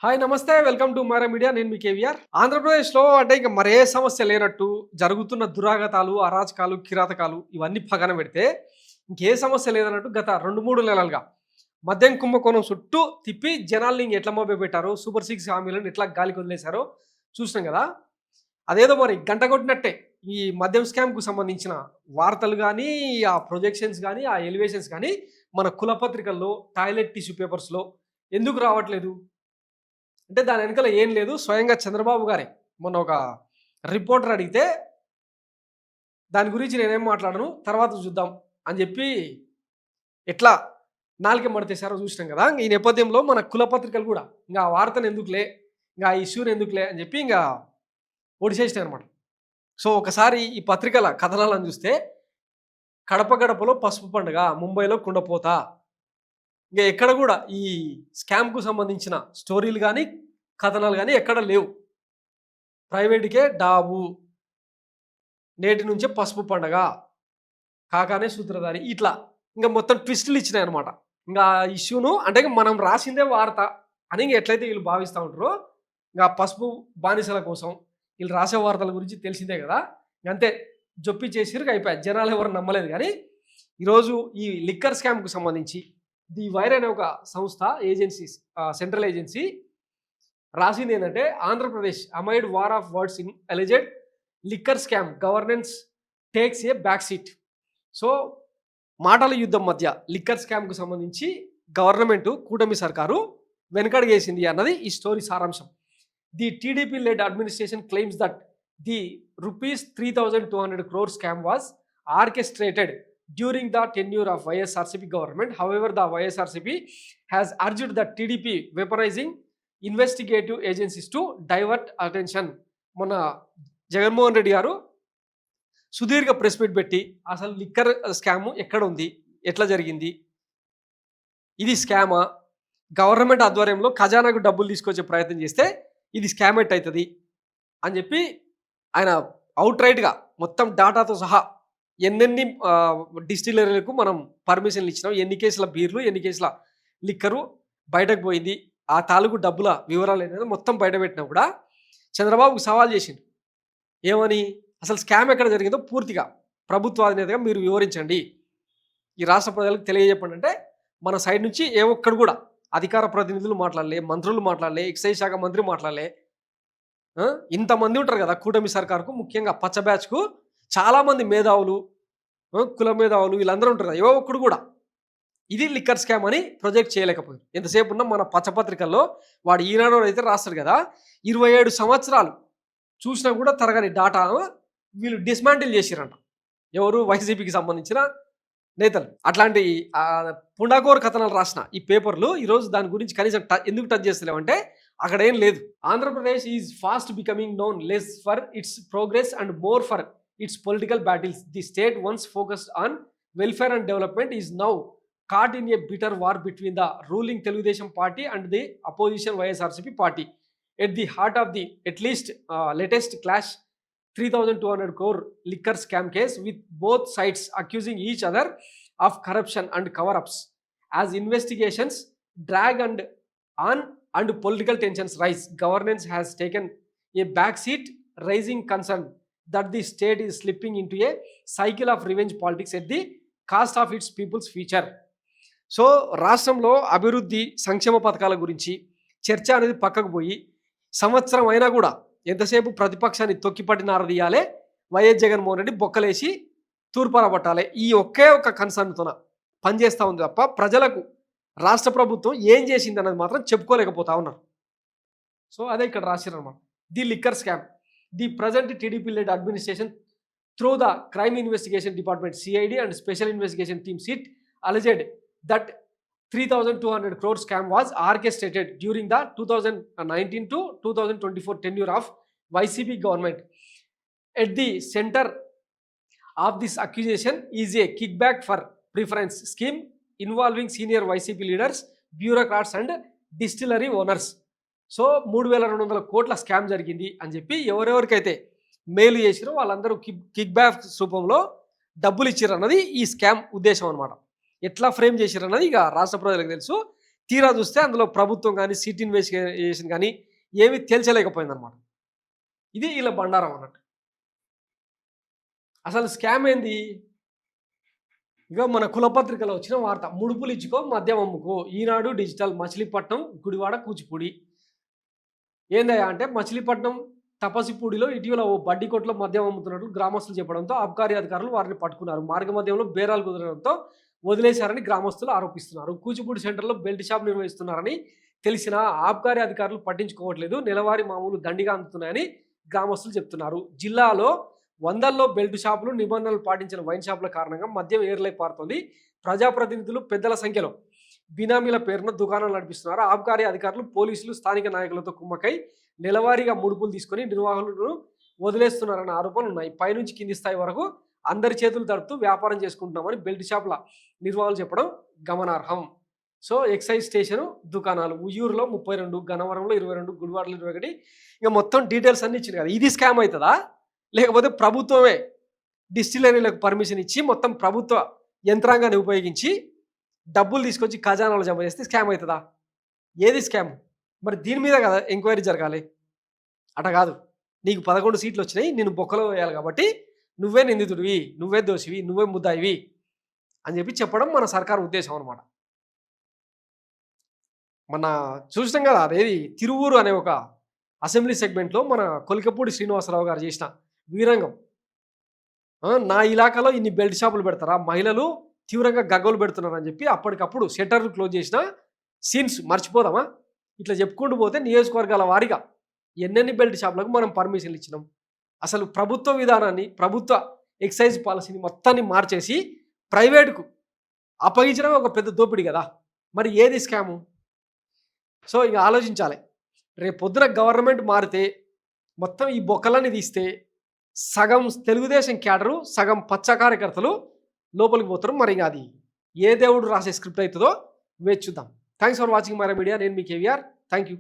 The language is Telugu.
హాయ్ నమస్తే. Welcome to Mara media. నేను మీ కేవీఆర్. ఆంధ్రప్రదేశ్‌లో అంటే ఇంక మరే సమస్య లేనట్టు జరుగుతున్న దురాగతాలు, అరాచకాలు, కిరాతకాలు ఇవన్నీ పక్కన పెడితే ఇంకే సమస్య లేదన్నట్టు గత 2, 3 నెలలుగా మద్యం కుంభకోణం చుట్టూ తిప్పి జనాల్ని ఎట్లా మభ్యపెట్టారో, సూపర్ సిక్స్ హామీలను ఎట్లా గాలికి వదిలేశారో చూసినాం కదా! అదేదో మరి గంట కొట్టినట్టే ఈ మద్యం స్కామ్‌కు సంబంధించిన వార్తలు గానీ, ఆ ప్రొజెక్షన్స్ గానీ, ఆ ఎలివేషన్స్ గానీ మన కులపత్రికల్లో, టాయిలెట్ టిష్యూ పేపర్స్‌లో ఎందుకు రావట్లేదు? అంటే దాని వెనకాల ఏం లేదు. స్వయంగా చంద్రబాబు గారే మొన్న ఒక రిపోర్టర్ అడిగితే, దాని గురించి నేనేం మాట్లాడను. తర్వాత చూద్దాం అని జెప్పి ఎట్లా నాలుక మడతేశారో చూసినాం గదా! ఈ నేపథ్యంలో మన కులపత్రికలు గూడా ఇంగ ఆ వార్తను ఎందుకులే, ఇంగ ఆ ఇష్యూని ఎందుకులే అని జెప్పి ఇంగ ఒడిసేసినాయనమాట. సో, ఒకసారి ఈ పత్రికల కథనాలను చూస్తే, కడప గడపలో పసుపు పండుగ, ముంబైలో కుండపోత. ఇంగ ఎక్కడ గూడా ఈ స్కామ్‌కు సంబంధించిన స్టోరీలు గాని, కథనాలు గాని ఎక్కడ లేవు. ప్రైవేట్‌కే డాబు, నేటి నుంచే పసుపు పండగ, కాకానే సూత్రధారి ఇట్లా ఇంగ మొత్తం ట్విస్టులు ఇచ్చినాయన్నమాట. ఇంగ ఆ ఇష్యూను అంటే మనం రాసిందే వార్త అని ఎట్లయితే వీళ్ళు భావిస్తా ఉంటారో, ఇంగ ఆ పసుపు బానిసల కోసం వీళ్ళు రాసే వార్తల గురించి తెలిసిందే గదా! ఇంగంతే జొప్పించేసిర్రు అయిపాయే. జనాలెవరు నమ్మలేదు గానీ, ఈరోజు ఈ లిక్కర్ స్కామ్‌కు సంబంధించి ది వైర్ అనే ఒక సంస్థ సెంట్రల్ ఏజెన్సీ రాసిందేంటంటే, Andhra Pradesh amid war of words in alleged liquor scam governance takes a back seat. So, మాటల యుద్ధం మధ్య లిక్కర్ స్కామ్‌కు సంబంధించి గవర్నమెంటు, కూటమి సర్కారు వెనకడుగేసింది అన్నది ఈ స్టోరీ సారాంశం. The TDP led administration claims that the rupees 3,200 crore scam was orchestrated during the tenure of YSRCP government. However, the YSRCP has urged the TDP weaponizing investigative agencies to divert attention. మొన్న జగన్మోహన్ రెడ్డి గారు సుదీర్ఘ ప్రెస్ మీట్ పెట్టి అసలు లిక్కర్ స్కామ్ ఎక్కడ ఉంది, ఎట్లా జరిగింది, ఇది స్కామా, గవర్నమెంట్ ఆధ్వర్యంలో ఖజానాకు డబ్బులు తీసుకొచ్చే ప్రయత్నం చేస్తే ఇది స్కామ్ ఎట్టయితది అని చెప్పి ఆయన అవుట్ రైట్‌గా మొత్తం డాటాతో సహా ఎన్నెన్ని డిస్టిలరీలకు మనం పర్మిషన్‌లు ఇచ్చినాం, ఎన్ని కేసుల బీర్లు, ఎన్ని కేసుల లిక్కరు బయటకు పోయింది, ఆ తాలూకు డబ్బుల వివరాలు అనేది మొత్తం బయటపెట్టినా కూడా చంద్రబాబుకు సవాల్ చేసిండు. ఏమని? అసలు స్కామ్ ఎక్కడ జరిగిందో పూర్తిగా ప్రభుత్వాధినేతగా మీరు వివరించండి. ఈ రాష్ట్ర ప్రజలకు తెలియజెప్పండి అంటే, మన సైడ్ నుంచి ఏ ఒక్కడు కూడా అధికార ప్రతినిధులు మాట్లాడలే, మంత్రులు మాట్లాడలే, ఎక్సైజ్ శాఖ మంత్రి మాట్లాడలే. ఇంతమంది ఉంటారు కదా కూటమి సర్కార్‌కు, ముఖ్యంగా పచ్చ బ్యాచ్‌కు చాలామంది మేధావులు, కుల మేధావులు వీళ్ళందరూ ఉంటారు కదా! ఏ ఒక్కడు కూడా ఇది లిక్కర్ స్కామ్ అని ప్రొజెక్ట్ చేయలేకపోయారు. ఎంతసేపు ఉన్న మన పచ్చపత్రికల్లో వాడు ఈనాడోడు అయితే రాస్తాడు కదా! 27 సంవత్సరాలు చూసినా కూడా తరగని డాటా వీళ్ళు డిస్మాంటిల్ చేసిర్రంట. ఎవరు? వైసీపీకి సంబంధించిన నేతలు. అట్లాంటి పుండాకోర్ కథనాలు రాసిన ఈ పేపర్‌లు ఈరోజు దాని గురించి కనీసం ఎందుకు టచ్ చేస్తలేవంటే అక్కడేం లేదు. Andhra Pradesh is fast becoming known less for it's progress and more for it's political battles. The state once focused on welfare and development is now caught in a bitter war between the ruling Telugudesam party and the opposition YSRCP party. At the heart of the at least latest clash, 3,200 crore liquor scam case, with both sides accusing each other of corruption and cover-ups. As investigations drag and political tensions rise, governance has taken a backseat, raising concern that the state is slipping into a cycle of revenge politics at the cost of its people's future. So, రాష్ట్రంలో అభివృద్ధి, సంక్షేమ పథకాల గురించి చర్చ అనేది పక్కకు పోయి, సంవత్సరం అయినా కూడా ఎంతసేపు ప్రతిపక్షాన్ని తొక్కిపట్టి నారదీయాలే, వైఎస్ జగన్మోహన్ రెడ్డి బొక్కలేసి తూర్పార పట్టాలి. ఈ ఒకే ఒక కన్సర్న్‌తోన పనిచేస్తా ఉంది తప్ప ప్రజలకు రాష్ట్ర ప్రభుత్వం ఏం చేసిందన్నది మాత్రం చెప్పుకోలేకపోతా ఉన్నారు. సో, అదే ఇక్కడ రాసిర్రనమాట. The liquor scam. The present TDP led administration through the crime investigation department CID and special investigation team SIT alleged that 3,200 crore scam was orchestrated during the 2019 to 2024 tenure of YCP government. At the center of this accusation is a kickback for preference scheme involving senior YCP leaders, bureaucrats and distillery owners. So 3,200 కోట్ల స్కామ్ జరిగింది అని చెప్పి ఎవరెవరికైతే మెయిల్ చేసిరో వాళ్ళందరూ కిక్ బ్యాక్ రూపంలో డబ్బులు ఇచ్చిర్రు అన్నది ఈ స్కామ్ ఉద్దేశం అనమాట. ఎట్లా ఫ్రేమ్ చేసిర్రు అన్నది ఇక రాష్ట్ర ప్రజలకు తెలుసు. తీరా చూస్తే అందులో ప్రభుత్వం కానీ సిట్ ఇన్వెస్టిగేషన్ కానీ ఏమీ తేల్చలేకపోయిందనమాట. ఇది వీళ్ళ బండారం అన్నట్టు. అసలు స్కామ్ ఏంది? ఇగో మన కులపత్రికలో వచ్చిన వార్త. ముడుపులు ఇచ్చుకో మద్యం అమ్ముకో, ఈనాడు డిజిటల్, మచిలీపట్నం, గుడివాడ, కూచిపూడి. ఏందయ్యా అంటే మచిలీపట్నం తపసిపూడిలో ఇటీవల ఓ బడ్డీ కొట్లో మద్యం అమ్ముతున్నట్లు గ్రామస్తులు చెప్పడంతో ఆబ్కారీ అధికారులు వారిని పట్టుకున్నారు. మార్గ మధ్యంలో బేరాలు కుదరడంతో వదిలేశారని గ్రామస్తులు ఆరోపిస్తున్నారు. కూచిపూడి సెంటర్లో బెల్ట్ షాప్ నిర్వహిస్తున్నారని తెలిసిన ఆబ్కారీ అధికారులు పట్టించుకోవట్లేదు. నెలవారీ మామూలు దండిగా అందుతున్నాయని గ్రామస్తులు చెప్తున్నారు. జిల్లాలో వందల్లో బెల్ట్ షాపులు, నిబంధనలు పాటించిన వైన్ షాపుల కారణంగా మద్యం ఏర్లై పారుతోంది. ప్రజాప్రతినిధులు పెద్దల సంఖ్యలో బినామీల పేరున దుకాణాలు నడిపిస్తున్నారు. ఆబ్కారీ అధికారులు, పోలీసులు స్థానిక నాయకులతో కుమ్మకై నెలవారీగా ముడుపులు తీసుకొని నిర్వాహకులను వదిలేస్తున్నారన్న ఆరోపణలు ఉన్నాయి. పైనుంచి కింది స్థాయి వరకు అందరి చేతులు తడుతూ వ్యాపారం చేసుకుంటున్నామని బెల్ట్ షాపుల నిర్వాహకులు చెప్పడం గమనార్హం. సో ఎక్సైజ్ స్టేషన్ దుకాణాలు ఉయ్యూరులో 32, గన్నవరంలో 22, గుడివాడలో 21, ఇక మొత్తం డీటెయిల్స్ అన్ని ఇచ్చింది కదా. ఇది స్కామ్ అవుతుందా? లేకపోతే ప్రభుత్వమే డిస్టిలరీలకు పర్మిషన్ ఇచ్చి మొత్తం ప్రభుత్వ యంత్రాంగాన్ని ఉపయోగించి డబ్బులు తీసుకొచ్చి ఖజానాలో జమ చేస్తే స్కామ్ అవుతుందా? ఏది స్కామ్? మరి దీని మీద కదా ఎంక్వైరీ జరగాలి. అట కాదు, నీకు 11 సీట్లు వచ్చినాయి, నేను బొక్కలో వేయాలి కాబట్టి నువ్వే నిందితుడివి, నువ్వే దోషివి, నువ్వే ముద్దాయివి అని చెప్పడం మన సర్కారు ఉద్దేశం అనమాట. మన చూసినాం కదా, అదేది తిరువూరు అనే ఒక అసెంబ్లీ సెగ్మెంట్లో మన కొలికపూడి శ్రీనివాసరావు గారు చేసిన వీరంగం. నా ఇలాకాలో ఇన్ని బెల్ట్ షాపులు పెడతారా, మహిళలు తీవ్రంగా గగ్గోలు పెడుతున్నారని చెప్పి అప్పటికప్పుడు షట్టర్లు క్లోజ్ చేసిన సీన్స్ మర్చిపోదామా? ఇట్లా చెప్పుకుంటూ పోతే నియోజకవర్గాల వారీగా ఎన్నెన్ని బెల్ట్ షాపులకు మనం పర్మిషన్లు ఇచ్చినాం. అసలు ప్రభుత్వ విధానాన్ని, ప్రభుత్వ ఎక్సైజ్ పాలసీని మొత్తాన్ని మార్చేసి ప్రైవేటుకు అప్పగించడం ఒక పెద్ద దోపిడీ కదా. మరి ఏది స్కాము? సో ఇక ఆలోచించాలి. రేపు పొద్దున గవర్నమెంట్ మారితే మొత్తం ఈ బొక్కలన్నీ తీస్తే సగం తెలుగుదేశం క్యాడరు, సగం పచ్చ కార్యకర్తలు లోపలికి పోతారు. మరి ఇంకా అది ఏ దేవుడు రాసే స్క్రిప్ట్ అవుతుందో వేచి చూద్దాం. Thanks for watching my media. నేను మీ కేవీఆర్. Thank you.